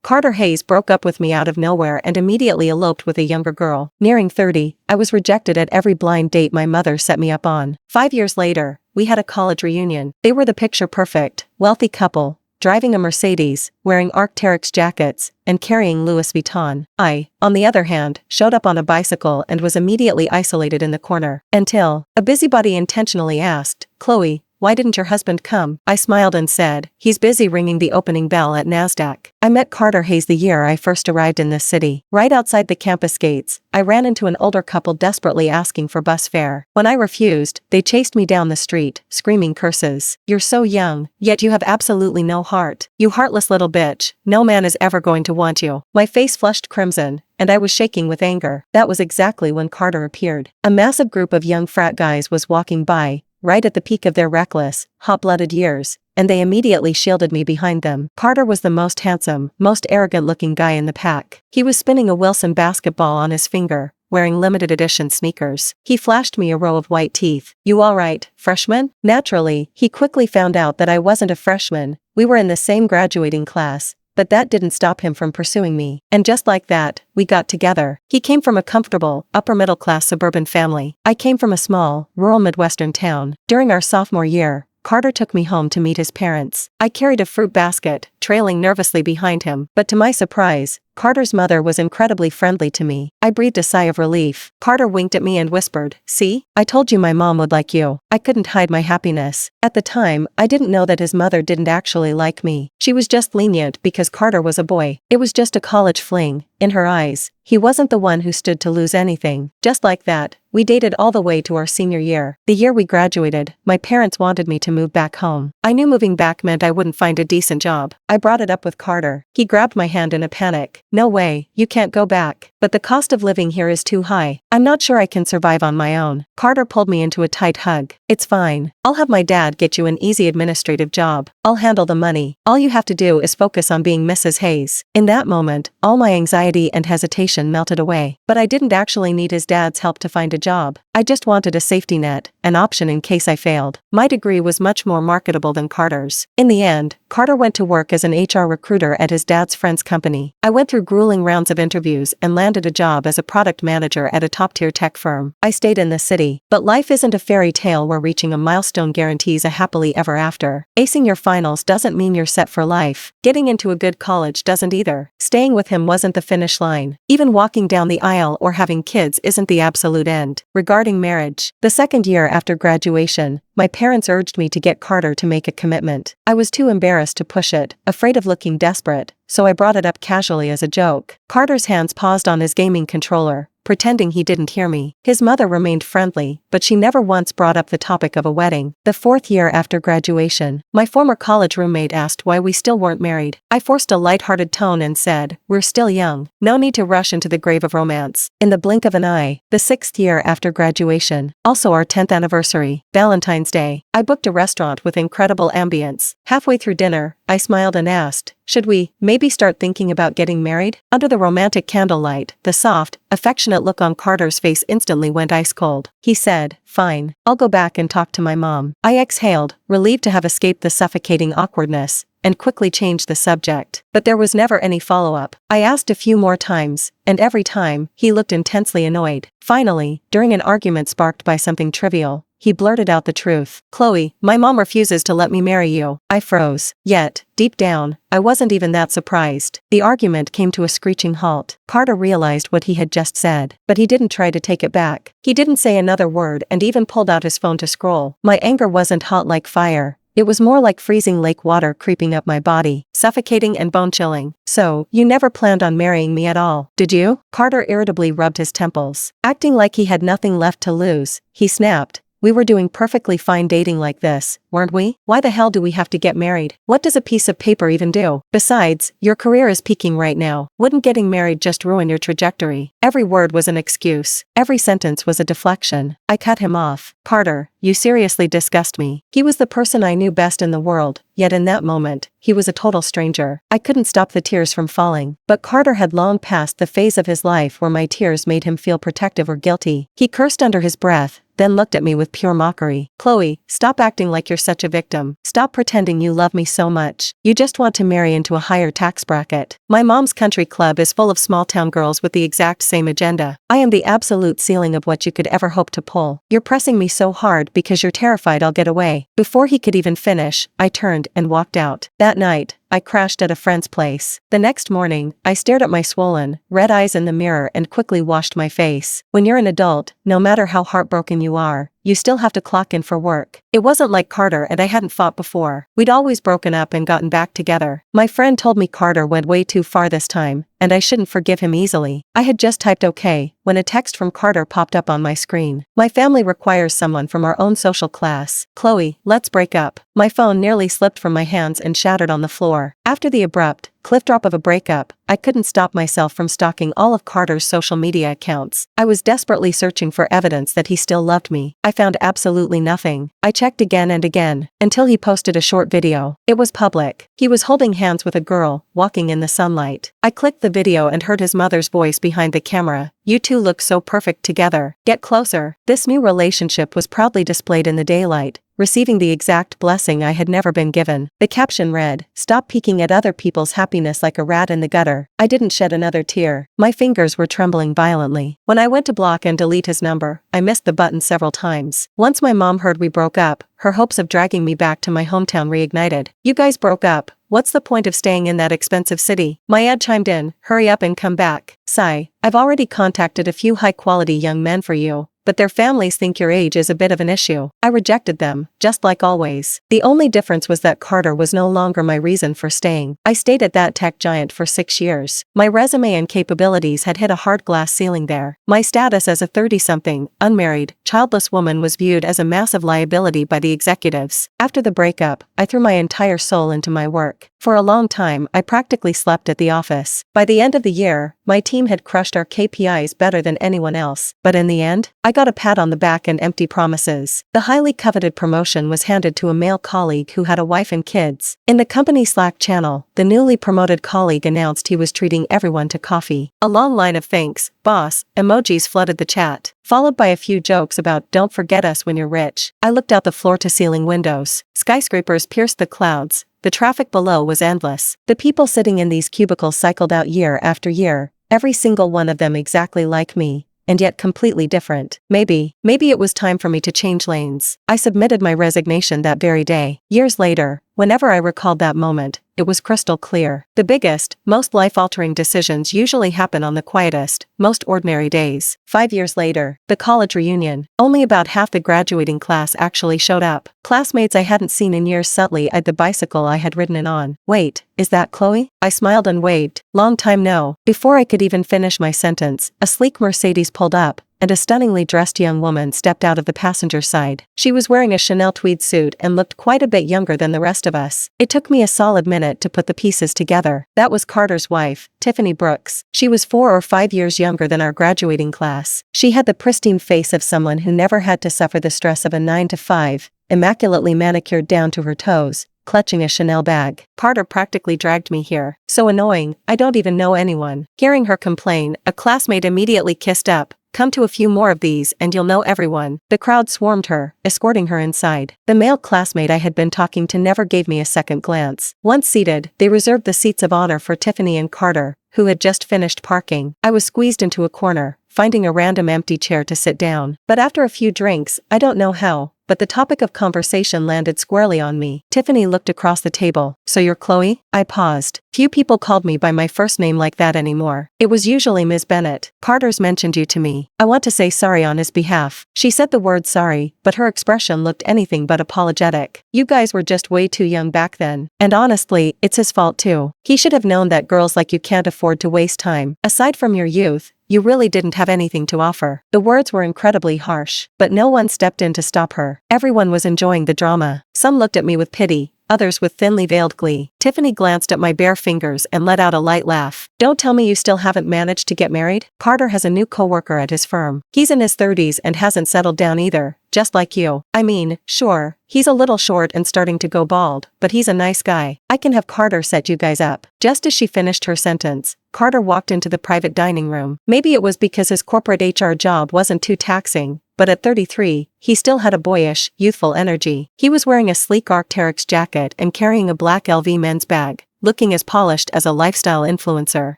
Carter Hayes broke up with me out of nowhere and immediately eloped with a younger girl. Nearing 30, I was rejected at every blind date my mother set me up on. 5 years later, we had a college reunion. They were the picture-perfect, wealthy couple, driving a Mercedes, wearing Arc'teryx jackets, and carrying Louis Vuitton. I, on the other hand, showed up on a bicycle and was immediately isolated in the corner. Until a busybody intentionally asked, "Chloe, why didn't your husband come?" I smiled and said, "He's busy ringing the opening bell at NASDAQ." I met Carter Hayes the year I first arrived in this city. Right outside the campus gates, I ran into an older couple desperately asking for bus fare. When I refused, they chased me down the street, screaming curses. "You're so young, yet you have absolutely no heart. You heartless little bitch, no man is ever going to want you." My face flushed crimson, and I was shaking with anger. That was exactly when Carter appeared. A massive group of young frat guys was walking by, right at the peak of their reckless, hot-blooded years, and they immediately shielded me behind them. Carter was the most handsome, most arrogant-looking guy in the pack. He was spinning a Wilson basketball on his finger, wearing limited edition sneakers. He flashed me a row of white teeth. "You all right, freshman?" Naturally, he quickly found out that I wasn't a freshman. We were in the same graduating class, but that didn't stop him from pursuing me. And just like that, we got together. He came from a comfortable, upper-middle-class suburban family. I came from a small, rural Midwestern town. During our sophomore year, Carter took me home to meet his parents. I carried a fruit basket, trailing nervously behind him, but to my surprise, Carter's mother was incredibly friendly to me. I breathed a sigh of relief. Carter winked at me and whispered, "See? I told you my mom would like you." I couldn't hide my happiness. At the time, I didn't know that his mother didn't actually like me. She was just lenient because Carter was a boy. It was just a college fling. In her eyes, he wasn't the one who stood to lose anything. Just like that, we dated all the way to our senior year. The year we graduated, my parents wanted me to move back home. I knew moving back meant I wouldn't find a decent job. I brought it up with Carter. He grabbed my hand in a panic. "No way, you can't go back. But the cost of living here is too high. I'm not sure I can survive on my own." Carter pulled me into a tight hug. "It's fine. I'll have my dad get you an easy administrative job. I'll handle the money. All you have to do is focus on being Mrs. Hayes." In that moment, all my anxiety and hesitation melted away. But I didn't actually need his dad's help to find a job. I just wanted a safety net, an option in case I failed. My degree was much more marketable than Carter's. In the end, Carter went to work as an HR recruiter at his dad's friend's company. I went through grueling rounds of interviews and landed a job as a product manager at a top-tier tech firm. I stayed in the city. But life isn't a fairy tale where reaching a milestone guarantees a happily ever after. Acing your finals doesn't mean you're set for life. Getting into a good college doesn't either. Staying with him wasn't the finish line. Even walking down the aisle or having kids isn't the absolute end. Regarding marriage, the second year after graduation, my parents urged me to get Carter to make a commitment. I was too embarrassed to push it, afraid of looking desperate, so I brought it up casually as a joke. Carter's hands paused on his gaming controller, pretending he didn't hear me. His mother remained friendly, but she never once brought up the topic of a wedding. The fourth year after graduation, my former college roommate asked why we still weren't married. I forced a lighthearted tone and said, "We're still young. No need to rush into the grave of romance." In the blink of an eye, the sixth year after graduation, also our 10th anniversary, Valentine's Day, I booked a restaurant with incredible ambience. Halfway through dinner, I smiled and asked, "Should we maybe start thinking about getting married?" Under the romantic candlelight, the soft, affectionate look on Carter's face instantly went ice cold. He said, "Fine, I'll go back and talk to my mom." I exhaled, relieved to have escaped the suffocating awkwardness, and quickly changed the subject. But there was never any follow-up. I asked a few more times, and every time, he looked intensely annoyed. Finally, during an argument sparked by something trivial, he blurted out the truth. "Chloe, my mom refuses to let me marry you." I froze. Yet, deep down, I wasn't even that surprised. The argument came to a screeching halt. Carter realized what he had just said, but he didn't try to take it back. He didn't say another word and even pulled out his phone to scroll. My anger wasn't hot like fire. It was more like freezing lake water creeping up my body, suffocating and bone-chilling. "So, you never planned on marrying me at all, did you?" Carter irritably rubbed his temples. Acting like he had nothing left to lose, he snapped, "We were doing perfectly fine dating like this, weren't we? Why the hell do we have to get married? What does a piece of paper even do? Besides, your career is peaking right now. Wouldn't getting married just ruin your trajectory?" Every word was an excuse. Every sentence was a deflection. I cut him off. "Carter, you seriously disgust me." He was the person I knew best in the world, yet in that moment, he was a total stranger. I couldn't stop the tears from falling. But Carter had long passed the phase of his life where my tears made him feel protective or guilty. He cursed under his breath, then looked at me with pure mockery. "Chloe, stop acting like you're such a victim. Stop pretending you love me so much. You just want to marry into a higher tax bracket. My mom's country club is full of small-town girls with the exact same agenda. I am the absolute ceiling of what you could ever hope to pull. You're pressing me so hard because you're terrified I'll get away." Before he could even finish, I turned and walked out. That night, I crashed at a friend's place. The next morning, I stared at my swollen, red eyes in the mirror and quickly washed my face. When you're an adult, no matter how heartbroken you are, you still have to clock in for work. It wasn't like Carter and I hadn't fought before. We'd always broken up and gotten back together. My friend told me Carter went way too far this time, and I shouldn't forgive him easily. I had just typed okay, when a text from Carter popped up on my screen. "My family requires someone from our own social class. Chloe, let's break up." My phone nearly slipped from my hands and shattered on the floor. After the abrupt, cliff drop of a breakup, I couldn't stop myself from stalking all of Carter's social media accounts. I was desperately searching for evidence that he still loved me. I found absolutely nothing. I checked again and again, until he posted a short video. It was public. He was holding hands with a girl, walking in the sunlight. I clicked the video and heard his mother's voice behind the camera. "You two look so perfect together. Get closer." This new relationship was proudly displayed in the daylight, receiving the exact blessing I had never been given. The caption read, "Stop peeking at other people's happiness like a rat in the gutter." I didn't shed another tear. My fingers were trembling violently. When I went to block and delete his number, I missed the button several times. Once my mom heard we broke up, her hopes of dragging me back to my hometown reignited. "You guys broke up. What's the point of staying in that expensive city?" My ad chimed in, "Hurry up and come back." Sigh. "I've already contacted a few high-quality young men for you, but their families think your age is a bit of an issue." I rejected them, just like always. The only difference was that Carter was no longer my reason for staying. I stayed at that tech giant for 6 years. My resume and capabilities had hit a hard glass ceiling there. My status as a 30-something, unmarried, childless woman was viewed as a massive liability by the executives. After the breakup, I threw my entire soul into my work. For a long time, I practically slept at the office. By the end of the year, my team had crushed our KPIs better than anyone else. But in the end, I got a pat on the back and empty promises. The highly coveted promotion was handed to a male colleague who had a wife and kids. In the company Slack channel, the newly promoted colleague announced he was treating everyone to coffee. A long line of "thanks, boss" emojis flooded the chat, followed by a few jokes about "don't forget us when you're rich." I looked out the floor-to-ceiling windows. Skyscrapers pierced the clouds. The traffic below was endless. The people sitting in these cubicles cycled out year after year, every single one of them exactly like me, and yet completely different. Maybe it was time for me to change lanes. I submitted my resignation that very day. Years later, whenever I recalled that moment, it was crystal clear. The biggest, most life-altering decisions usually happen on the quietest, most ordinary days. 5 years later, the college reunion. Only about half the graduating class actually showed up. Classmates I hadn't seen in years subtly eyed the bicycle I had ridden in on. "Wait, is that Chloe?" I smiled and waved. "Long time no." Before I could even finish my sentence, a sleek Mercedes pulled up, and a stunningly dressed young woman stepped out of the passenger side. She was wearing a Chanel tweed suit and looked quite a bit younger than the rest of us. It took me a solid minute to put the pieces together. That was Carter's wife, Tiffany Brooks. She was 4 or 5 years younger than our graduating class. She had the pristine face of someone who never had to suffer the stress of a 9 to 5, immaculately manicured down to her toes, clutching a Chanel bag. Carter practically dragged me here. So annoying, I don't even know anyone. Hearing her complain, a classmate immediately kissed up. "Come to a few more of these and you'll know everyone." The crowd swarmed her, escorting her inside. The male classmate I had been talking to never gave me a second glance. Once seated, they reserved the seats of honor for Tiffany and Carter, who had just finished parking. I was squeezed into a corner, finding a random empty chair to sit down. But after a few drinks, I don't know how, but the topic of conversation landed squarely on me. Tiffany looked across the table. "So you're Chloe?" I paused. Few people called me by my first name like that anymore. It was usually Ms. Bennett. "Carter's mentioned you to me. I want to say sorry on his behalf." She said the word sorry, but her expression looked anything but apologetic. "You guys were just way too young back then. And honestly, it's his fault too. He should have known that girls like you can't afford to waste time. Aside from your youth, you really didn't have anything to offer." The words were incredibly harsh, but no one stepped in to stop her. Everyone was enjoying the drama. Some looked at me with pity, others with thinly veiled glee. Tiffany glanced at my bare fingers and let out a light laugh. "Don't tell me you still haven't managed to get married?" Carter has a new coworker at his firm. He's in his 30s and hasn't settled down either, just like you. I mean, sure, he's a little short and starting to go bald, but he's a nice guy. I can have Carter set you guys up." Just as she finished her sentence, Carter walked into the private dining room. Maybe it was because his corporate HR job wasn't too taxing, but at 33, he still had a boyish, youthful energy. He was wearing a sleek Arc'teryx jacket and carrying a black LV men's bag, looking as polished as a lifestyle influencer.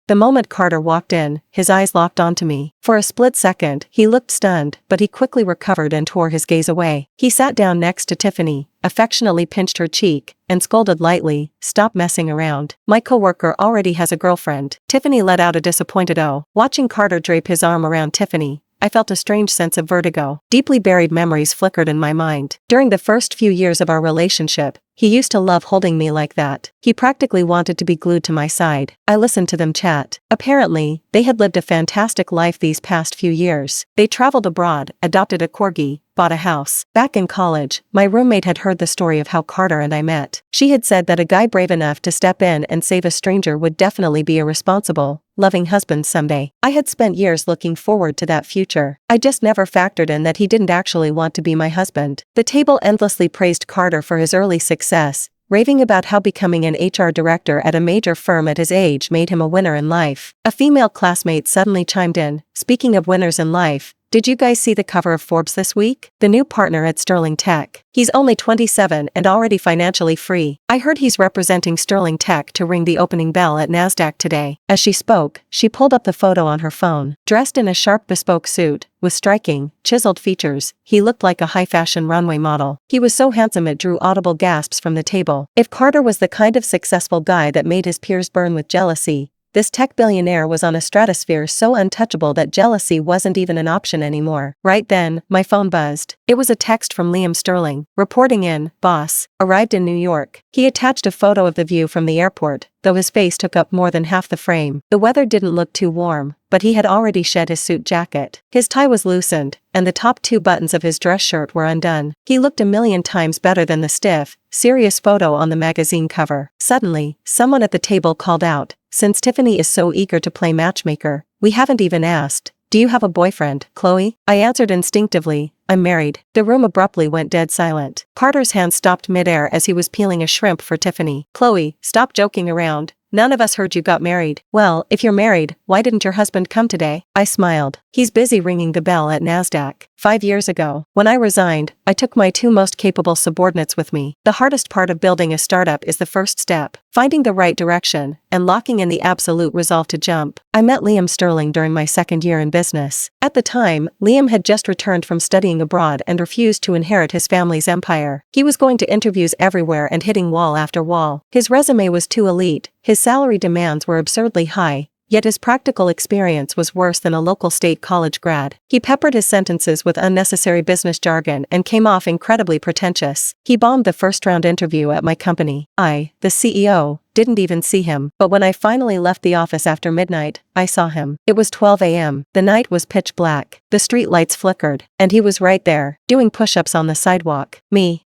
The moment Carter walked in, his eyes locked onto me. For a split second, he looked stunned, but he quickly recovered and tore his gaze away. He sat down next to Tiffany, affectionately pinched her cheek, and scolded lightly, "Stop messing around. My coworker already has a girlfriend." Tiffany let out a disappointed "oh." Watching Carter drape his arm around Tiffany, I felt a strange sense of vertigo. Deeply buried memories flickered in my mind. During the first few years of our relationship, he used to love holding me like that. He practically wanted to be glued to my side. I listened to them chat. Apparently, they had lived a fantastic life these past few years. They traveled abroad, adopted a corgi, bought a house. Back in college, my roommate had heard the story of how Carter and I met. She had said that a guy brave enough to step in and save a stranger would definitely be a responsible, loving husband someday. I had spent years looking forward to that future. I just never factored in that he didn't actually want to be my husband. The table endlessly praised Carter for his early success, raving about how becoming an HR director at a major firm at his age made him a winner in life. A female classmate suddenly chimed in, "Speaking of winners in life, did you guys see the cover of Forbes this week? The new partner at Sterling Tech. He's only 27 and already financially free. I heard he's representing Sterling Tech to ring the opening bell at NASDAQ today." As she spoke, she pulled up the photo on her phone. Dressed in a sharp bespoke suit, with striking, chiseled features, he looked like a high-fashion runway model. He was so handsome it drew audible gasps from the table. If Carter was the kind of successful guy that made his peers burn with jealousy, this tech billionaire was on a stratosphere so untouchable that jealousy wasn't even an option anymore. Right then, my phone buzzed. It was a text from Liam Sterling, reporting in, "Boss, arrived in New York." He attached a photo of the view from the airport, though his face took up more than half the frame. The weather didn't look too warm, but he had already shed his suit jacket. His tie was loosened, and the top two buttons of his dress shirt were undone. He looked a million times better than the stiff, serious photo on the magazine cover. Suddenly, someone at the table called out, "Since Tiffany is so eager to play matchmaker, we haven't even asked, do you have a boyfriend, Chloe?" I answered instinctively, "I'm married." The room abruptly went dead silent. Carter's hand stopped midair as he was peeling a shrimp for Tiffany. "Chloe, stop joking around. None of us heard you got married." "Well, if you're married, why didn't your husband come today?" I smiled. "He's busy ringing the bell at NASDAQ. 5 years ago, when I resigned, I took my two most capable subordinates with me. The hardest part of building a startup is the first step, finding the right direction, and locking in the absolute resolve to jump. I met Liam Sterling during my second year in business. At the time, Liam had just returned from studying abroad and refused to inherit his family's empire. He was going to interviews everywhere and hitting wall after wall. His resume was too elite, his salary demands were absurdly high, yet his practical experience was worse than a local state college grad. He peppered his sentences with unnecessary business jargon and came off incredibly pretentious. He bombed the first-round interview at my company. I, the CEO, didn't even see him, but when I finally left the office after midnight, I saw him. It was 12 a.m. The night was pitch black. The street lights flickered, and he was right there, doing push-ups on the sidewalk.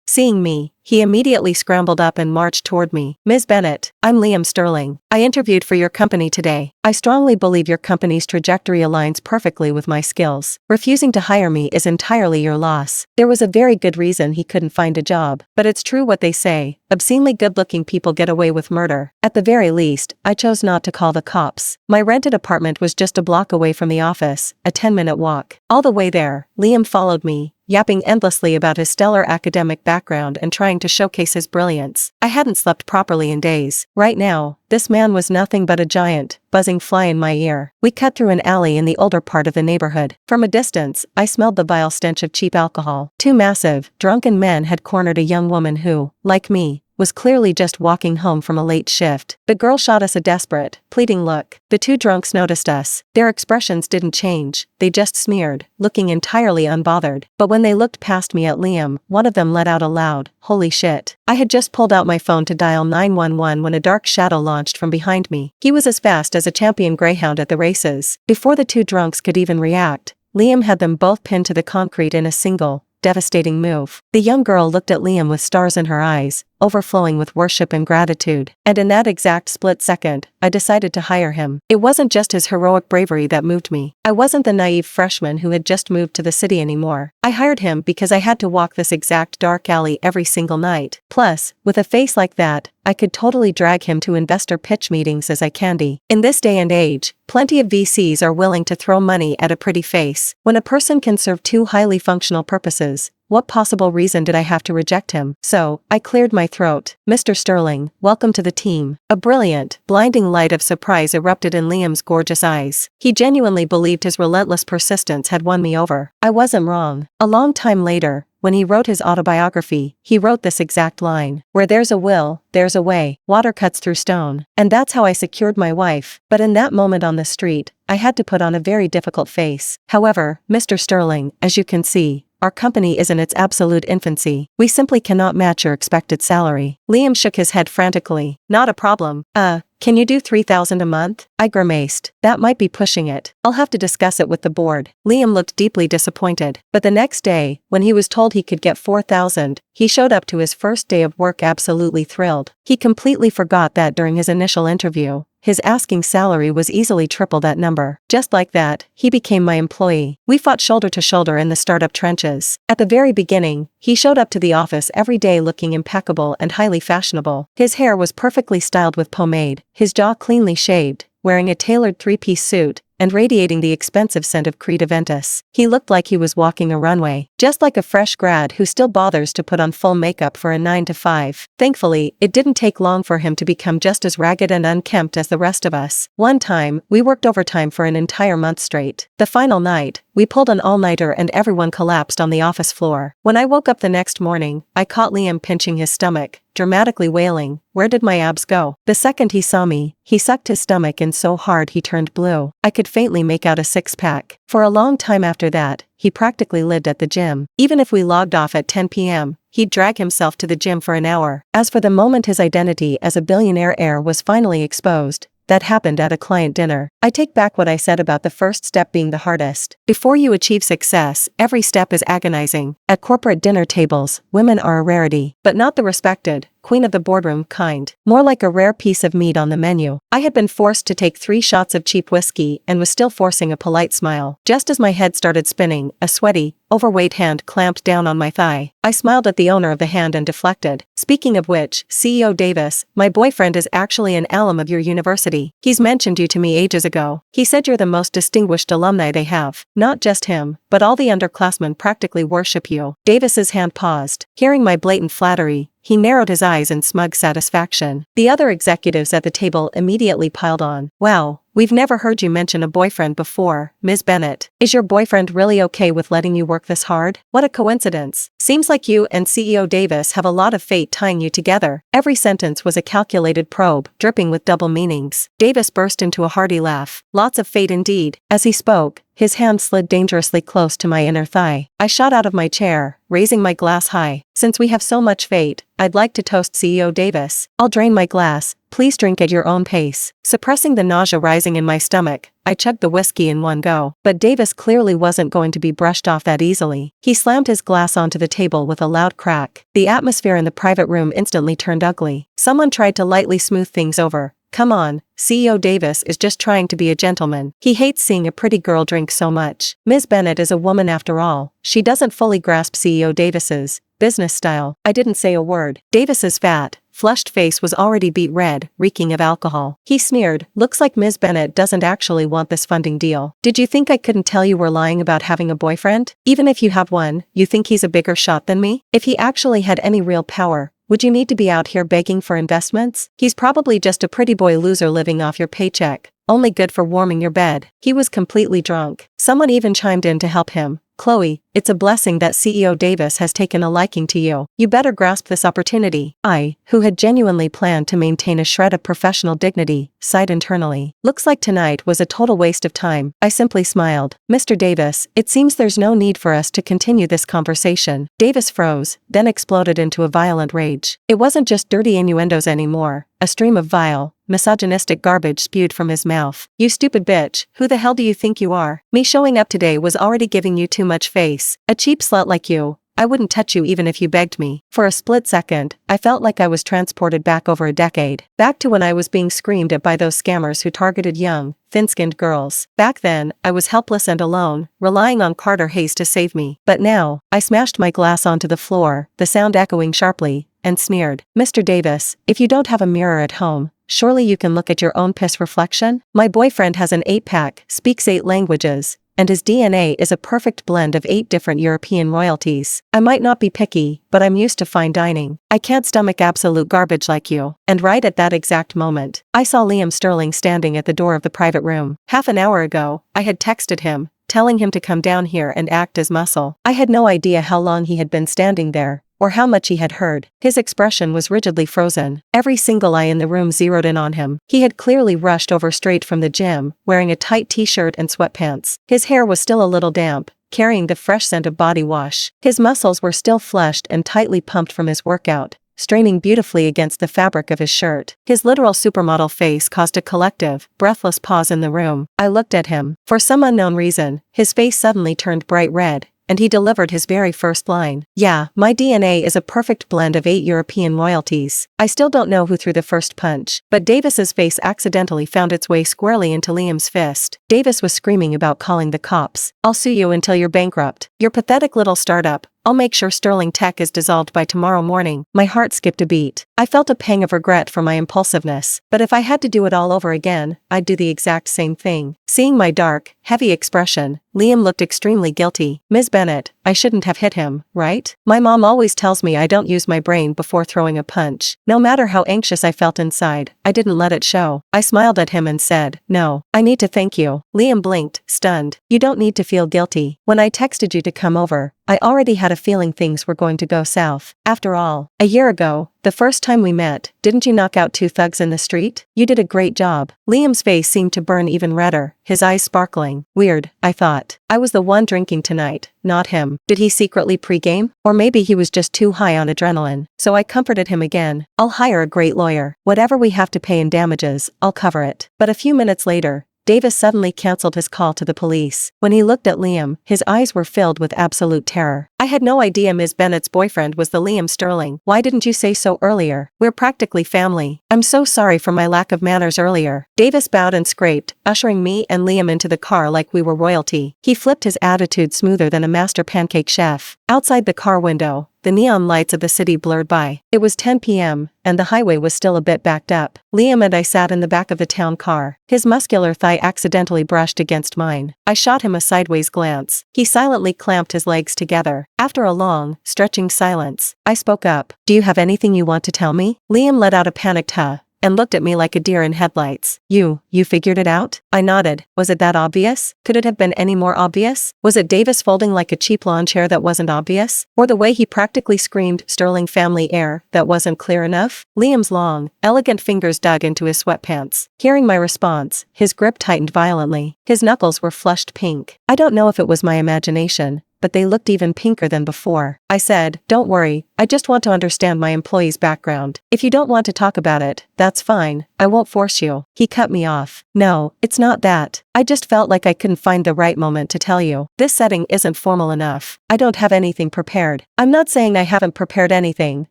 Seeing me, he immediately scrambled up and marched toward me. "Ms. Bennett, I'm Liam Sterling. I interviewed for your company today. I strongly believe your company's trajectory aligns perfectly with my skills. Refusing to hire me is entirely your loss." There was a very good reason he couldn't find a job, but it's true what they say, obscenely good-looking people get away with murder. At the very least, I chose not to call the cops. My rented apartment was just a block away from the office, a 10-minute walk. All the way there, Liam followed me, yapping endlessly about his stellar academic background and trying to showcase his brilliance. I hadn't slept properly in days. Right now, this man was nothing but a giant, buzzing fly in my ear. We cut through an alley in the older part of the neighborhood. From a distance, I smelled the vile stench of cheap alcohol. Two massive, drunken men had cornered a young woman who, like me, was clearly just walking home from a late shift. The girl shot us a desperate, pleading look. The two drunks noticed us. Their expressions didn't change, they just sneered, looking entirely unbothered. But when they looked past me at Liam, one of them let out a loud, "Holy shit." I had just pulled out my phone to dial 911 when a dark shadow launched from behind me. He was as fast as a champion greyhound at the races. Before the two drunks could even react, Liam had them both pinned to the concrete in a single, devastating move. The young girl looked at Liam with stars in her eyes, overflowing with worship and gratitude. And in that exact split second, I decided to hire him. It wasn't just his heroic bravery that moved me. I wasn't the naive freshman who had just moved to the city anymore. I hired him because I had to walk this exact dark alley every single night. Plus, with a face like that, I could totally drag him to investor pitch meetings as eye candy. In this day and age, plenty of VCs are willing to throw money at a pretty face. When a person can serve two highly functional purposes, what possible reason did I have to reject him? So, I cleared my throat. Mr. Sterling, welcome to the team. A brilliant, blinding light of surprise erupted in Liam's gorgeous eyes. He genuinely believed his relentless persistence had won me over. I wasn't wrong. A long time later, when he wrote his autobiography, he wrote this exact line: "Where there's a will, there's a way. Water cuts through stone." And that's how I secured my wife. But in that moment on the street, I had to put on a very difficult face. However, Mr. Sterling, as you can see, our company is in its absolute infancy. We simply cannot match your expected salary. Liam shook his head frantically. Not a problem. Can you do $3,000 a month? I grimaced. That might be pushing it. I'll have to discuss it with the board. Liam looked deeply disappointed. But the next day, when he was told he could get $4,000, he showed up to his first day of work absolutely thrilled. He completely forgot that during his initial interview, his asking salary was easily triple that number. Just like that, he became my employee. We fought shoulder to shoulder in the startup trenches. At the very beginning, he showed up to the office every day looking impeccable and highly fashionable. His hair was perfectly styled with pomade, his jaw cleanly shaved, wearing a tailored three-piece suit, and radiating the expensive scent of Creed Aventus. He looked like he was walking a runway, just like a fresh grad who still bothers to put on full makeup for a 9 to 5. Thankfully, it didn't take long for him to become just as ragged and unkempt as the rest of us. One time, we worked overtime for an entire month straight. The final night, we pulled an all-nighter and everyone collapsed on the office floor. When I woke up the next morning, I caught Liam pinching his stomach, dramatically wailing, "Where did my abs go?" The second he saw me, he sucked his stomach in so hard he turned blue. I could faintly make out a six-pack. For a long time after that, he practically lived at the gym. Even if we logged off at 10 p.m., he'd drag himself to the gym for an hour. As for the moment his identity as a billionaire heir was finally exposed, that happened at a client dinner. I take back what I said about the first step being the hardest. Before you achieve success, every step is agonizing. At corporate dinner tables, women are a rarity, but not the respected, queen of the boardroom kind. More like a rare piece of meat on the menu. I had been forced to take 3 shots of cheap whiskey and was still forcing a polite smile. Just as my head started spinning, a sweaty, overweight hand clamped down on my thigh. I smiled at the owner of the hand and deflected. Speaking of which, CEO Davis, my boyfriend is actually an alum of your university. He's mentioned you to me ages ago. He said you're the most distinguished alumni they have. Not just him, but all the underclassmen practically worship you. Davis's hand paused. Hearing my blatant flattery, he narrowed his eyes in smug satisfaction. The other executives at the table immediately piled on. "Wow, we've never heard you mention a boyfriend before, Ms. Bennett. Is your boyfriend really okay with letting you work this hard? What a coincidence. Seems like you and CEO Davis have a lot of fate tying you together." Every sentence was a calculated probe, dripping with double meanings. Davis burst into a hearty laugh. Lots of fate indeed. As he spoke, his hand slid dangerously close to my inner thigh. I shot out of my chair, raising my glass high. "Since we have so much fate, I'd like to toast CEO Davis. I'll drain my glass. Please drink at your own pace." Suppressing the nausea rising in my stomach, I chugged the whiskey in one go. But Davis clearly wasn't going to be brushed off that easily. He slammed his glass onto the table with a loud crack. The atmosphere in the private room instantly turned ugly. Someone tried to lightly smooth things over. "Come on, CEO Davis is just trying to be a gentleman. He hates seeing a pretty girl drink so much." Ms. Bennett is a woman after all. She doesn't fully grasp CEO Davis's business style. I didn't say a word. Davis's fat, flushed face was already beet red, reeking of alcohol. He sneered, "Looks like Ms. Bennett doesn't actually want this funding deal. Did you think I couldn't tell you were lying about having a boyfriend? Even if you have one, you think he's a bigger shot than me? If he actually had any real power, would you need to be out here begging for investments? He's probably just a pretty boy loser living off your paycheck, only good for warming your bed." He was completely drunk. Someone even chimed in to help him. "Chloe, it's a blessing that CEO Davis has taken a liking to you. You better grasp this opportunity." I, who had genuinely planned to maintain a shred of professional dignity, sighed internally. Looks like tonight was a total waste of time. I simply smiled. "Mr. Davis, it seems there's no need for us to continue this conversation." Davis froze, then exploded into a violent rage. It wasn't just dirty innuendos anymore. A stream of vile, misogynistic garbage spewed from his mouth. "You stupid bitch, who the hell do you think you are? Me showing up today was already giving you too much face. A cheap slut like you, I wouldn't touch you even if you begged me. For a split second, I felt like I was transported back over a decade. Back to when I was being screamed at by those scammers who targeted young, thin-skinned girls. Back then, I was helpless and alone, relying on Carter Hayes to save me. But now, I smashed my glass onto the floor, the sound echoing sharply, and sneered. Mr. Davis, if you don't have a mirror at home, surely you can look at your own piss reflection? My boyfriend has an 8-pack, speaks 8 languages, and his DNA is a perfect blend of 8 different European royalties. I might not be picky, but I'm used to fine dining. I can't stomach absolute garbage like you. And right at that exact moment, I saw Liam Sterling standing at the door of the private room. Half an hour ago, I had texted him, telling him to come down here and act as muscle. I had no idea how long he had been standing there, or how much he had heard. His expression was rigidly frozen. Every single eye in the room zeroed in on him. He had clearly rushed over straight from the gym, wearing a tight t-shirt and sweatpants. His hair was still a little damp, carrying the fresh scent of body wash. His muscles were still fleshed and tightly pumped from his workout, straining beautifully against the fabric of his shirt. His literal supermodel face caused a collective, breathless pause in the room. I looked at him. For some unknown reason, his face suddenly turned bright red, and he delivered his very first line. Yeah, my DNA is a perfect blend of 8 European royalties. I still don't know who threw the first punch, but Davis's face accidentally found its way squarely into Liam's fist. Davis was screaming about calling the cops. I'll sue you until you're bankrupt. Your pathetic little startup. I'll make sure Sterling Tech is dissolved by tomorrow morning. My heart skipped a beat. I felt a pang of regret for my impulsiveness, but if I had to do it all over again, I'd do the exact same thing. Seeing my dark, heavy expression, Liam looked extremely guilty. Ms. Bennett, I shouldn't have hit him, right? My mom always tells me I don't use my brain before throwing a punch. No matter how anxious I felt inside, I didn't let it show. I smiled at him and said, no, I need to thank you. Liam blinked, stunned. You don't need to feel guilty. When I texted you to come over, I already had a feeling things were going to go south. After all, a year ago, the first time we met, didn't you knock out 2 thugs in the street? You did a great job. Liam's face seemed to burn even redder, his eyes sparkling. Weird, I thought. I was the one drinking tonight, not him. Did he secretly pregame? Or maybe he was just too high on adrenaline. So I comforted him again. I'll hire a great lawyer. Whatever we have to pay in damages, I'll cover it. But a few minutes later, Davis suddenly canceled his call to the police. When he looked at Liam, his eyes were filled with absolute terror. I had no idea Ms. Bennett's boyfriend was the Liam Sterling. Why didn't you say so earlier? We're practically family. I'm so sorry for my lack of manners earlier. Davis bowed and scraped, ushering me and Liam into the car like we were royalty. He flipped his attitude smoother than a master pancake chef. Outside the car window, the neon lights of the city blurred by. It was 10 p.m., and the highway was still a bit backed up. Liam and I sat in the back of the town car. His muscular thigh accidentally brushed against mine. I shot him a sideways glance. He silently clamped his legs together. After a long, stretching silence, I spoke up. Do you have anything you want to tell me? Liam let out a panicked huh, and looked at me like a deer in headlights. You figured it out? I nodded. Was it that obvious? Could it have been any more obvious? Was it Davis folding like a cheap lawn chair that wasn't obvious? Or the way he practically screamed Sterling family heir that wasn't clear enough? Liam's long, elegant fingers dug into his sweatpants. Hearing my response, his grip tightened violently. His knuckles were flushed pink. I don't know if it was my imagination, but they looked even pinker than before. I said, don't worry, I just want to understand my employee's background. If you don't want to talk about it, that's fine, I won't force you. He cut me off. No, it's not that. I just felt like I couldn't find the right moment to tell you. This setting isn't formal enough. I don't have anything prepared. I'm not saying I haven't prepared anything.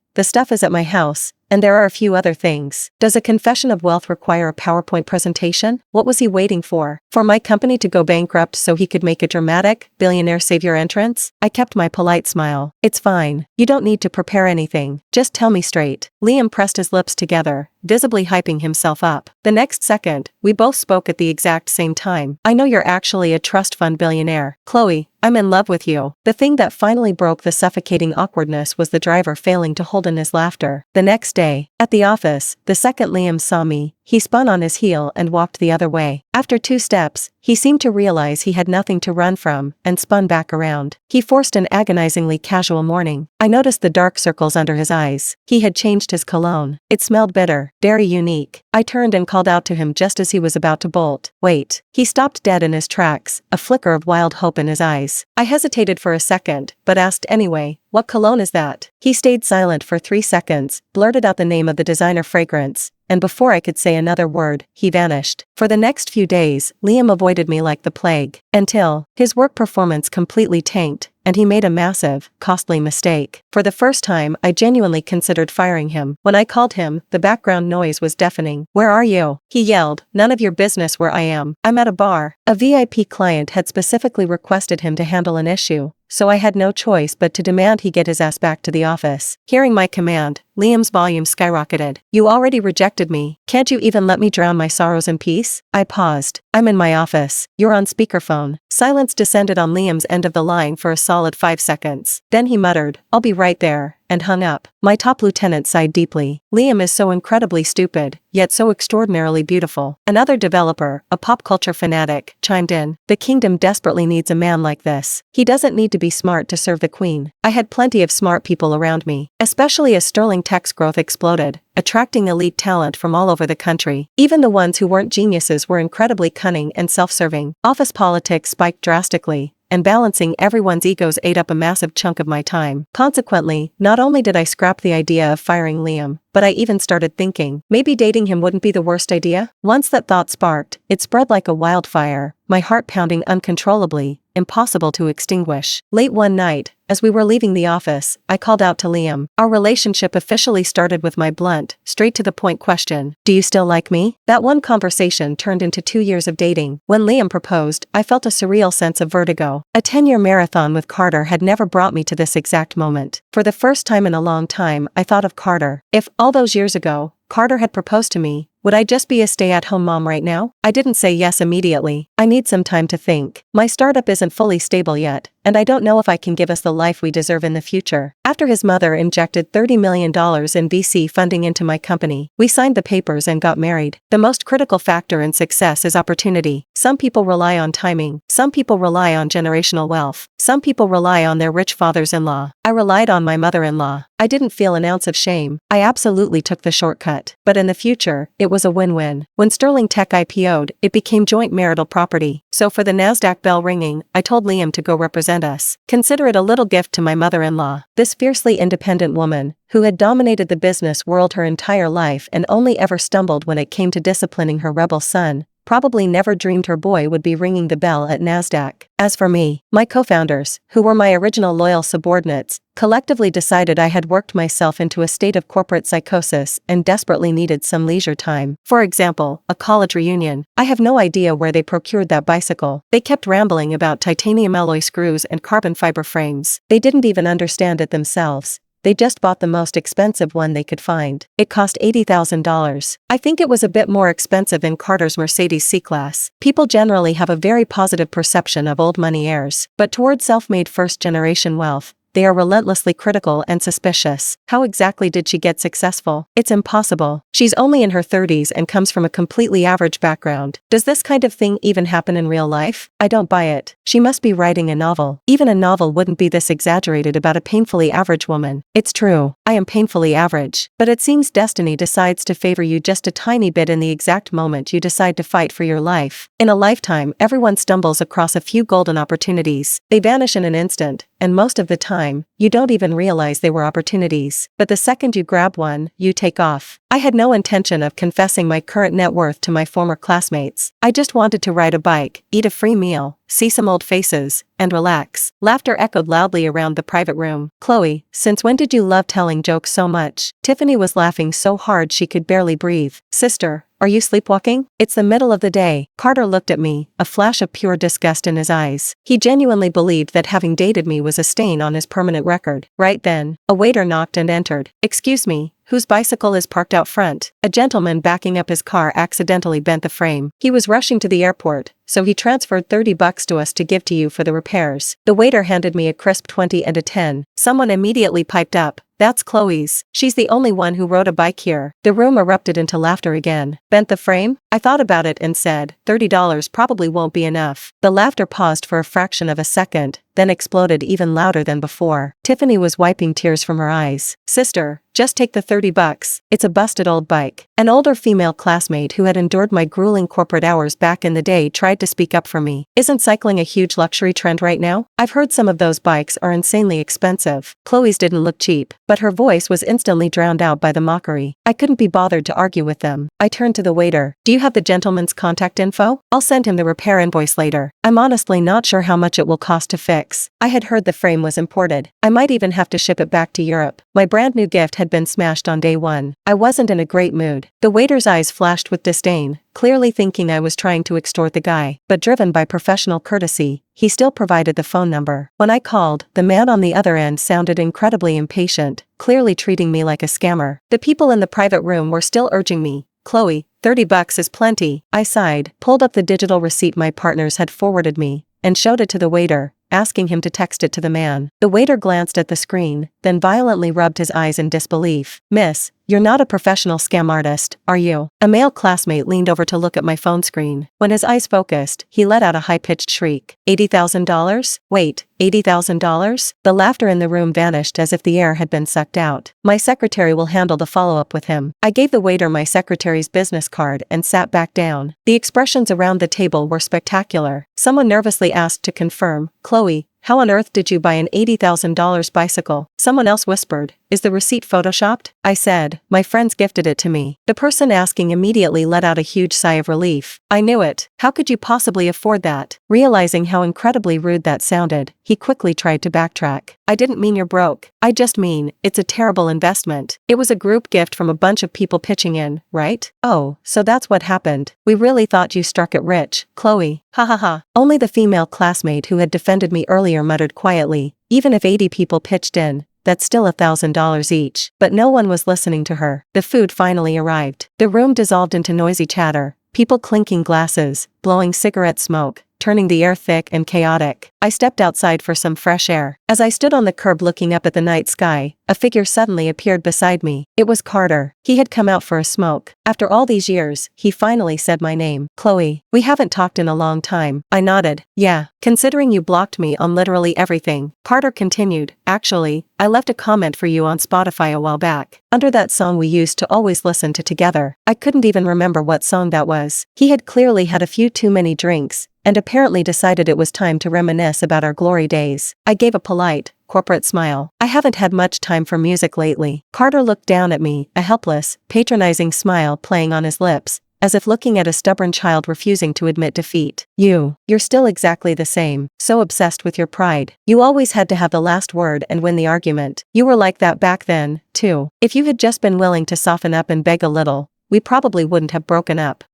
The stuff is at my house, and there are a few other things. Does a confession of wealth require a PowerPoint presentation? What was he waiting for? For my company to go bankrupt so he could make a dramatic, billionaire savior entrance? I kept my polite smile. It's fine. You don't need to prepare anything. Just tell me straight. Liam pressed his lips together, visibly hyping himself up. The next second, we both spoke at the exact same time. I know you're actually a trust fund billionaire. Chloe, I'm in love with you. The thing that finally broke the suffocating awkwardness was the driver failing to hold in his laughter. The next day, at the office, the second Liam saw me, he spun on his heel and walked the other way. After 2 steps, he seemed to realize he had nothing to run from, and spun back around. He forced an agonizingly casual morning. I noticed the dark circles under his eyes. He had changed his cologne. It smelled bitter, very unique. I turned and called out to him just as he was about to bolt. Wait. He stopped dead in his tracks, a flicker of wild hope in his eyes. I hesitated for a second, but asked anyway, what cologne is that? He stayed silent for 3 seconds, blurted out the name of the designer fragrance, and before I could say another word, he vanished. For the next few days, Liam avoided me like the plague, until his work performance completely tanked, and he made a massive, costly mistake. For the first time, I genuinely considered firing him. When I called him, the background noise was deafening. "Where are you?" he yelled. "None of your business where I am. I'm at a bar." A VIP client had specifically requested him to handle an issue, so I had no choice but to demand he get his ass back to the office. Hearing my command, Liam's volume skyrocketed. "You already rejected me. Can't you even let me drown my sorrows in peace?" I paused. "I'm in my office. You're on speakerphone." Silence descended on Liam's end of the line for a solid 5 seconds. Then he muttered, "I'll be right there," and hung up. My top lieutenant sighed deeply. Liam is so incredibly stupid, yet so extraordinarily beautiful. Another developer, a pop culture fanatic, chimed in. "The kingdom desperately needs a man like this. He doesn't need to be smart to serve the queen." I had plenty of smart people around me, especially as sterling tech's growth exploded, attracting elite talent from all over the country. Even the ones who weren't geniuses were incredibly cunning and self-serving. Office politics spiked drastically, and balancing everyone's egos ate up a massive chunk of my time. Consequently, not only did I scrap the idea of firing Liam, but I even started thinking, maybe dating him wouldn't be the worst idea? Once that thought sparked, it spread like a wildfire, my heart pounding uncontrollably, impossible to extinguish. Late one night, as we were leaving the office, I called out to Liam. Our relationship officially started with my blunt, straight-to-the-point question, "Do you still like me?" That one conversation turned into 2 years of dating. When Liam proposed, I felt a surreal sense of vertigo. A 10-year marathon with Carter had never brought me to this exact moment. For the first time in a long time, I thought of Carter. If, all those years ago, Carter had proposed to me, would I just be a stay-at-home mom right now? I didn't say yes immediately. I need some time to think. My startup isn't fully stable yet, and I don't know if I can give us the life we deserve in the future. After his mother injected $30 million in VC funding into my company, we signed the papers and got married. The most critical factor in success is opportunity. Some people rely on timing. Some people rely on generational wealth. Some people rely on their rich fathers-in-law. I relied on my mother-in-law. I didn't feel an ounce of shame. I absolutely took the shortcut. But in the future, it was a win-win. When Sterling Tech IPO'd, it became joint marital property. So for the NASDAQ bell ringing, I told Liam to go represent us. Consider it a little gift to my mother-in-law. This fiercely independent woman, who had dominated the business world her entire life and only ever stumbled when it came to disciplining her rebel son, probably never dreamed her boy would be ringing the bell at NASDAQ. As for me, my co-founders, who were my original loyal subordinates, collectively decided I had worked myself into a state of corporate psychosis and desperately needed some leisure time. For example, a college reunion. I have no idea where they procured that bicycle. They kept rambling about titanium alloy screws and carbon fiber frames. They didn't even understand it themselves. They just bought the most expensive one they could find. It cost $80,000. I think it was a bit more expensive in Carter's Mercedes C-Class. People generally have a very positive perception of old money heirs, but toward self-made first-generation wealth, they are relentlessly critical and suspicious. How exactly did she get successful? It's impossible. She's only in her 30s and comes from a completely average background. Does this kind of thing even happen in real life? I don't buy it. She must be writing a novel. Even a novel wouldn't be this exaggerated about a painfully average woman. It's true, I am painfully average. But it seems destiny decides to favor you just a tiny bit in the exact moment you decide to fight for your life. In a lifetime, everyone stumbles across a few golden opportunities. They vanish in an instant, and most of the time, you don't even realize they were opportunities. But the second you grab one, you take off. I had no intention of confessing my current net worth to my former classmates. I just wanted to ride a bike, eat a free meal, see some old faces, and relax. Laughter echoed loudly around the private room. "Chloe, since when did you love telling jokes so much?" Tiffany was laughing so hard she could barely breathe. "Sister, are you sleepwalking? It's the middle of the day." Carter looked at me, a flash of pure disgust in his eyes. He genuinely believed that having dated me was a stain on his permanent record. Right then, a waiter knocked and entered. "Excuse me, whose bicycle is parked out front?" A gentleman backing up his car accidentally bent the frame. He was rushing to the airport, so he transferred $30 to us to give to you for the repairs. The waiter handed me a crisp 20 and a 10. Someone immediately piped up, "That's Chloe's. She's the only one who rode a bike here." The room erupted into laughter again. Bent the frame? I thought about it and said, $30 probably won't be enough. The laughter paused for a fraction of a second, then exploded even louder than before. Tiffany was wiping tears from her eyes. "Sister, just take the $30. It's a busted old bike." An older female classmate who had endured my grueling corporate hours back in the day tried to speak up for me. "Isn't cycling a huge luxury trend right now? I've heard some of those bikes are insanely expensive." Chloe's didn't look cheap, but her voice was instantly drowned out by the mockery. I couldn't be bothered to argue with them. I turned to the waiter. "Do you have the gentleman's contact info? I'll send him the repair invoice later. I'm honestly not sure how much it will cost to fix." 6. I had heard the frame was imported. I might even have to ship it back to Europe. My brand new gift had been smashed on day 1. I wasn't in a great mood. The waiter's eyes flashed with disdain, clearly thinking I was trying to extort the guy, but driven by professional courtesy, he still provided the phone number. When I called, the man on the other end sounded incredibly impatient, clearly treating me like a scammer. The people in the private room were still urging me, "Chloe, $30 is plenty." I sighed, pulled up the digital receipt my partners had forwarded me, and showed it to the waiter, asking him to text it to the man. The waiter glanced at the screen, then violently rubbed his eyes in disbelief. "Miss, you're not a professional scam artist, are you?" A male classmate leaned over to look at my phone screen. When his eyes focused, he let out a high-pitched shriek. $80,000? Wait, $80,000? The laughter in the room vanished as if the air had been sucked out. "My secretary will handle the follow-up with him." I gave the waiter my secretary's business card and sat back down. The expressions around the table were spectacular. Someone nervously asked to confirm, "Chloe, how on earth did you buy an $80,000 bicycle?" Someone else whispered, "Is the receipt photoshopped?" I said, "My friends gifted it to me." The person asking immediately let out a huge sigh of relief. "I knew it. How could you possibly afford that?" Realizing how incredibly rude that sounded, he quickly tried to backtrack. "I didn't mean you're broke. I just mean, it's a terrible investment. It was a group gift from a bunch of people pitching in, right? Oh, so that's what happened. We really thought you struck it rich, Chloe. Ha ha ha." Only the female classmate who had defended me earlier muttered quietly, "Even if 80 people pitched in, that's still $1,000 each." But no one was listening to her. The food finally arrived. The room dissolved into noisy chatter, people clinking glasses, blowing cigarette smoke, turning the air thick and chaotic. I stepped outside for some fresh air. As I stood on the curb looking up at the night sky, a figure suddenly appeared beside me. It was Carter. He had come out for a smoke. After all these years, he finally said my name. "Chloe, we haven't talked in a long time." I nodded. "Yeah, considering you blocked me on literally everything." Carter continued, "Actually, I left a comment for you on Spotify a while back, under that song we used to always listen to together." I couldn't even remember what song that was. He had clearly had a few too many drinks, and apparently decided it was time to reminisce about our glory days. I gave a polite, corporate smile. "I haven't had much time for music lately." Carter looked down at me, a helpless, patronizing smile playing on his lips, as if looking at a stubborn child refusing to admit defeat. You're still exactly the same, so obsessed with your pride. You always had to have the last word and win the argument. You were like that back then, too. If you had just been willing to soften up and beg a little, we probably wouldn't have broken up."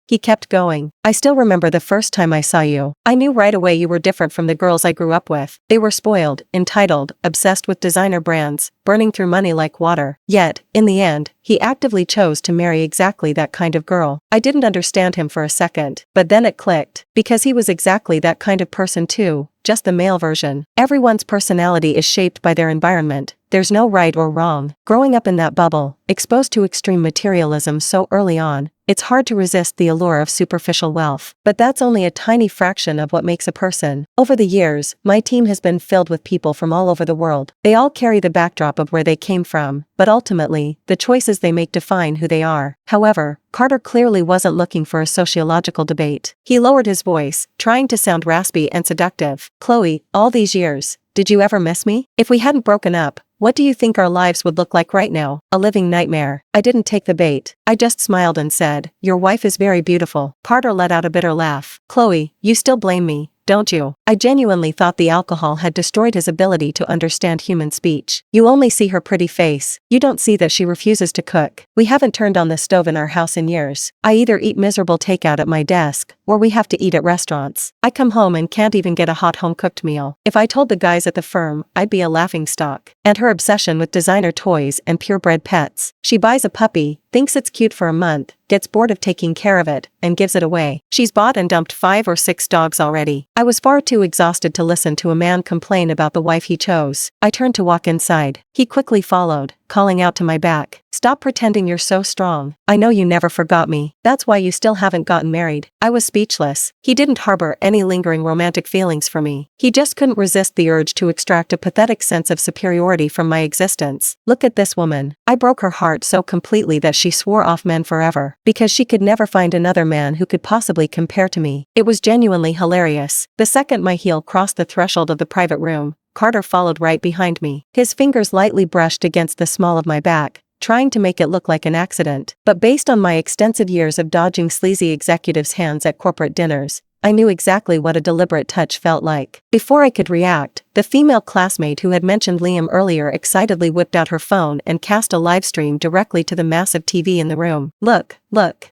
He kept going. "I still remember the first time I saw you. I knew right away you were different from the girls I grew up with. They were spoiled, entitled, obsessed with designer brands, burning through money like water. Yet, in the end, he actively chose to marry exactly that kind of girl." I didn't understand him for a second, but then it clicked. Because he was exactly that kind of person too, just the male version. Everyone's personality is shaped by their environment. There's no right or wrong. Growing up in that bubble, exposed to extreme materialism so early on, it's hard to resist the allure of superficial wealth. But that's only a tiny fraction of what makes a person. Over the years, my team has been filled with people from all over the world. They all carry the backdrop of where they came from, but ultimately, the choices they make define who they are. However, Carter clearly wasn't looking for a sociological debate. He lowered his voice, trying to sound raspy and seductive. "Chloe, all these years, did you ever miss me? If we hadn't broken up, what do you think our lives would look like right now? A living nightmare." I didn't take the bait. I just smiled and said, "Your wife is very beautiful." Carter let out a bitter laugh. "Chloe, you still blame me, don't you?" I genuinely thought the alcohol had destroyed his ability to understand human speech. "You only see her pretty face. You don't see that she refuses to cook. We haven't turned on the stove in our house in years. I either eat miserable takeout at my desk, or we have to eat at restaurants. I come home and can't even get a hot home-cooked meal. If I told the guys at the firm, I'd be a laughingstock." And her obsession with designer toys and purebred pets. She buys a puppy, thinks it's cute for a month, gets bored of taking care of it, and gives it away. She's bought and dumped 5 or 6 dogs already. I was far too exhausted to listen to a man complain about the wife he chose. I turned to walk inside. He quickly followed, calling out to my back, "Stop pretending you're so strong. I know you never forgot me. That's why you still haven't gotten married." I was speechless. He didn't harbor any lingering romantic feelings for me. He just couldn't resist the urge to extract a pathetic sense of superiority from my existence. Look at this woman. I broke her heart so completely that she swore off men forever, because she could never find another man who could possibly compare to me. It was genuinely hilarious. The second my heel crossed the threshold of the private room, Carter followed right behind me. His fingers lightly brushed against the small of my back, trying to make it look like an accident. But based on my extensive years of dodging sleazy executives' hands at corporate dinners, I knew exactly what a deliberate touch felt like. Before I could react, the female classmate who had mentioned Liam earlier excitedly whipped out her phone and cast a live stream directly to the massive TV in the room. Look,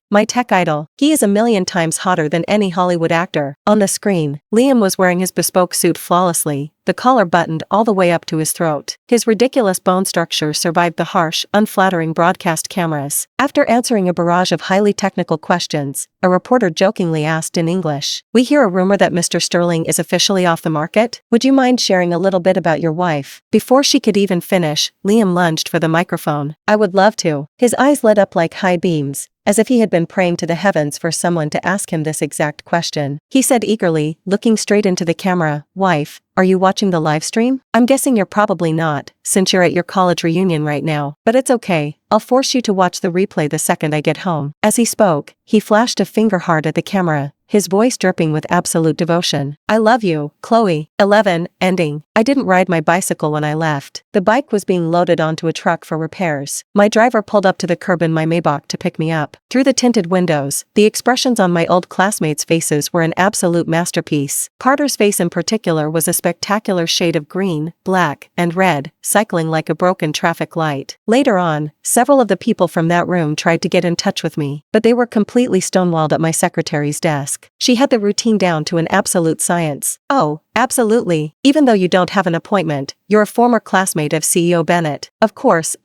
my tech idol. He is a million times hotter than any Hollywood actor. On the screen, Liam was wearing his bespoke suit flawlessly, the collar buttoned all the way up to his throat. His ridiculous bone structure survived the harsh, unflattering broadcast cameras. After answering a barrage of highly technical questions, a reporter jokingly asked in English, "We hear a rumor that Mr. Sterling is officially off the market? Would you mind sharing a little bit about your wife?" Before she could even finish, Liam lunged for the microphone. "I would love to." His eyes lit up like high beams, as if he had been praying to the heavens for someone to ask him this exact question. He said eagerly, looking straight into the camera, "Wife, are you watching the live stream? I'm guessing you're probably not, since you're at your college reunion right now. But it's okay, I'll force you to watch the replay the second I get home." As he spoke, he flashed a finger heart at the camera, his voice dripping with absolute devotion. "I love you, Chloe." 11. Ending. I didn't ride my bicycle when I left. The bike was being loaded onto a truck for repairs. My driver pulled up to the curb in my Maybach to pick me up. Through the tinted windows, the expressions on my old classmates' faces were an absolute masterpiece. Carter's face in particular was a spectacular shade of green, black, and red, cycling like a broken traffic light. Later on, several of the people from that room tried to get in touch with me, but they were completely stonewalled at my secretary's desk. She had the routine down to an absolute science. "Oh, absolutely. Even though you don't have an appointment, you're a former classmate of CEO Bennett. Of course,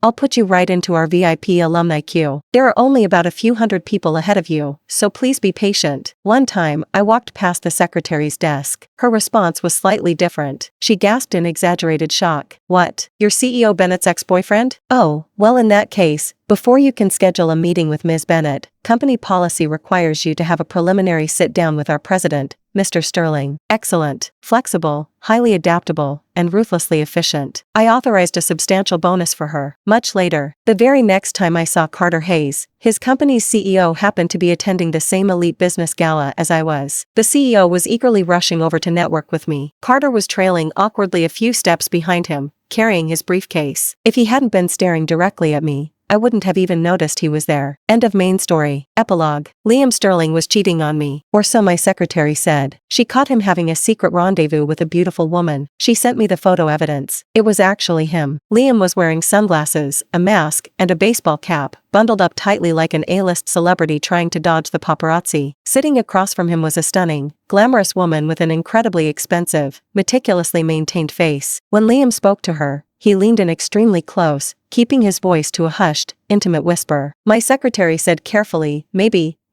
I'll put you right into our VIP alumni queue. There are only about a few hundred people ahead of you, so please be patient." One time, I walked past the secretary's desk. Her response was slightly different. She gasped in exaggerated shock. "What? You're CEO Bennett's ex-boyfriend? Oh, well in that case, before you can schedule a meeting with Ms. Bennett, company policy requires you to have a preliminary sit-down with our president, Mr. Sterling. Excellent, flexible, highly adaptable, and ruthlessly efficient. I authorized a substantial bonus for her." Much later, the very next time I saw Carter Hayes, his company's CEO happened to be attending the same elite business gala as I was. The CEO was eagerly rushing over to network with me. Carter was trailing awkwardly a few steps behind him, carrying his briefcase. If he hadn't been staring directly at me, I wouldn't have even noticed he was there. End of main story. Epilogue. Liam Sterling was cheating on me, or so my secretary said. She caught him having a secret rendezvous with a beautiful woman. She sent me the photo evidence. It was actually him. Liam was wearing sunglasses, a mask, and a baseball cap, bundled up tightly like an A-list celebrity trying to dodge the paparazzi. Sitting across from him was a stunning, glamorous woman with an incredibly expensive, meticulously maintained face. When Liam spoke to her, he leaned in extremely close, keeping his voice to a hushed, intimate whisper. My secretary said carefully,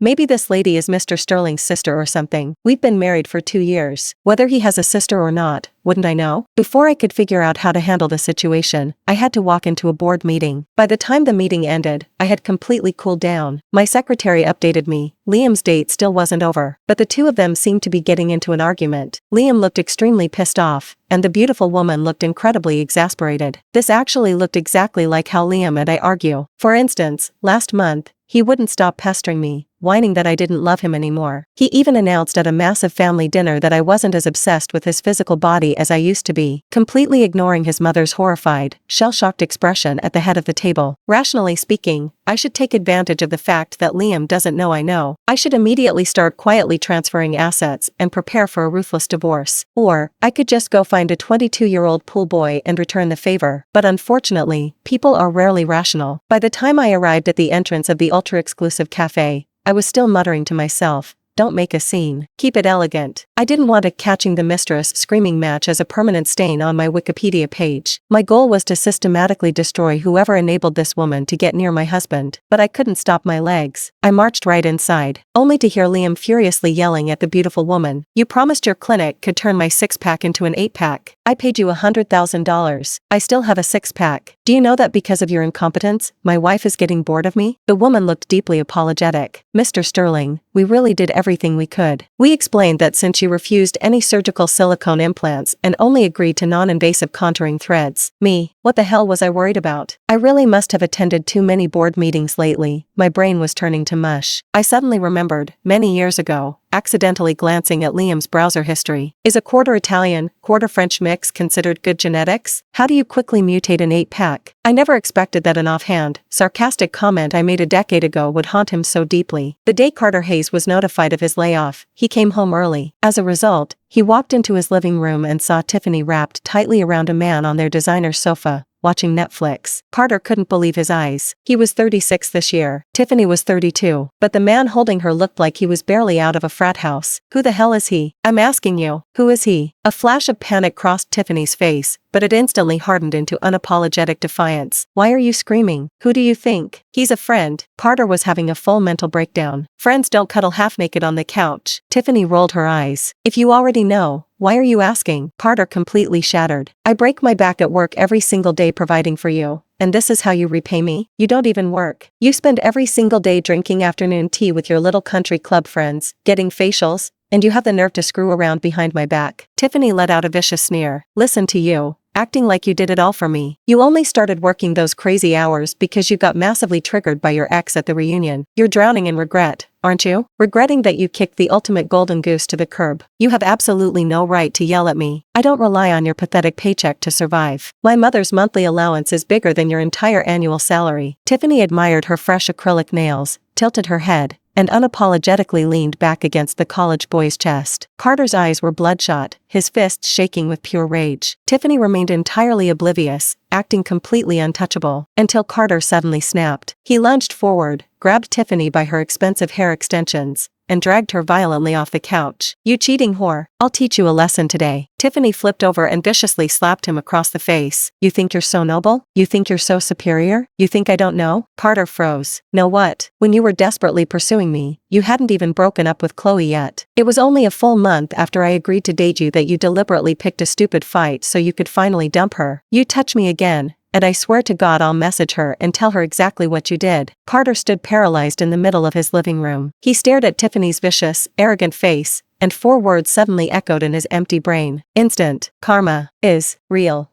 Maybe this lady is Mr. Sterling's sister or something. We've been married for 2 years. Whether he has a sister or not, wouldn't I know?" Before I could figure out how to handle the situation, I had to walk into a board meeting. By the time the meeting ended, I had completely cooled down. My secretary updated me. Liam's date still wasn't over, but the two of them seemed to be getting into an argument. Liam looked extremely pissed off, and the beautiful woman looked incredibly exasperated. This actually looked exactly like how Liam and I argue. For instance, last month, he wouldn't stop pestering me, whining that I didn't love him anymore. He even announced at a massive family dinner that I wasn't as obsessed with his physical body as I used to be, completely ignoring his mother's horrified, shell-shocked expression at the head of the table. Rationally speaking, I should take advantage of the fact that Liam doesn't know I know. I should immediately start quietly transferring assets and prepare for a ruthless divorce. Or, I could just go find a 22-year-old pool boy and return the favor. But unfortunately, people are rarely rational. By the time I arrived at the entrance of the ultra-exclusive cafe, I was still muttering to myself, "Don't make a scene. Keep it elegant." I didn't want a catching the mistress screaming match as a permanent stain on my Wikipedia page. My goal was to systematically destroy whoever enabled this woman to get near my husband, but I couldn't stop my legs. I marched right inside, only to hear Liam furiously yelling at the beautiful woman, "You promised your clinic could turn my 6-pack into an 8-pack. I paid you $100,000. I still have a 6-pack. Do you know that because of your incompetence, my wife is getting bored of me?" The woman looked deeply apologetic. "Mr. Sterling, we really did everything we could. We explained that since you refused any surgical silicone implants and only agreed to non-invasive contouring threads." Me, what the hell was I worried about? I really must have attended too many board meetings lately. My brain was turning to mush. I suddenly remembered, many years ago, accidentally glancing at Liam's browser history. Is a quarter Italian, quarter French mix considered good genetics? How do you quickly mutate an 8-pack? I never expected that an offhand, sarcastic comment I made a decade ago would haunt him so deeply. The day Carter Hayes was notified of his layoff, he came home early. As a result, he walked into his living room and saw Tiffany wrapped tightly around a man on their designer sofa, watching Netflix. Carter couldn't believe his eyes. He was 36 this year. Tiffany was 32. But the man holding her looked like he was barely out of a frat house. Who the hell is he? I'm asking you, who is he? A flash of panic crossed Tiffany's face, but it instantly hardened into unapologetic defiance. Why are you screaming? Who do you think? He's a friend. Carter was having a full mental breakdown. Friends don't cuddle half naked on the couch. Tiffany rolled her eyes. If you already know, why are you asking? Carter completely shattered. I break my back at work every single day providing for you. And this is how you repay me? You don't even work. You spend every single day drinking afternoon tea with your little country club friends, getting facials, and you have the nerve to screw around behind my back. Tiffany let out a vicious sneer. Listen to you. Acting like you did it all for me. You only started working those crazy hours because you got massively triggered by your ex at the reunion. You're drowning in regret, aren't you? Regretting that you kicked the ultimate golden goose to the curb. You have absolutely no right to yell at me. I don't rely on your pathetic paycheck to survive. My mother's monthly allowance is bigger than your entire annual salary. Tiffany admired her fresh acrylic nails, tilted her head, and unapologetically leaned back against the college boy's chest. Carter's eyes were bloodshot, his fists shaking with pure rage. Tiffany remained entirely oblivious, acting completely untouchable, until Carter suddenly snapped. He lunged forward, grabbed Tiffany by her expensive hair extensions, and dragged her violently off the couch. You cheating whore, I'll teach you a lesson today. Tiffany flipped over and viciously slapped him across the face. You think you're so noble? You think you're so superior? You think I don't know? Carter froze. Know what? When you were desperately pursuing me, you hadn't even broken up with Chloe yet. It was only a full month after I agreed to date you that you deliberately picked a stupid fight so you could finally dump her. You touch me again, and I swear to God I'll message her and tell her exactly what you did. Carter stood paralyzed in the middle of his living room. He stared at Tiffany's vicious, arrogant face, and 4 words suddenly echoed in his empty brain. Instant karma is real.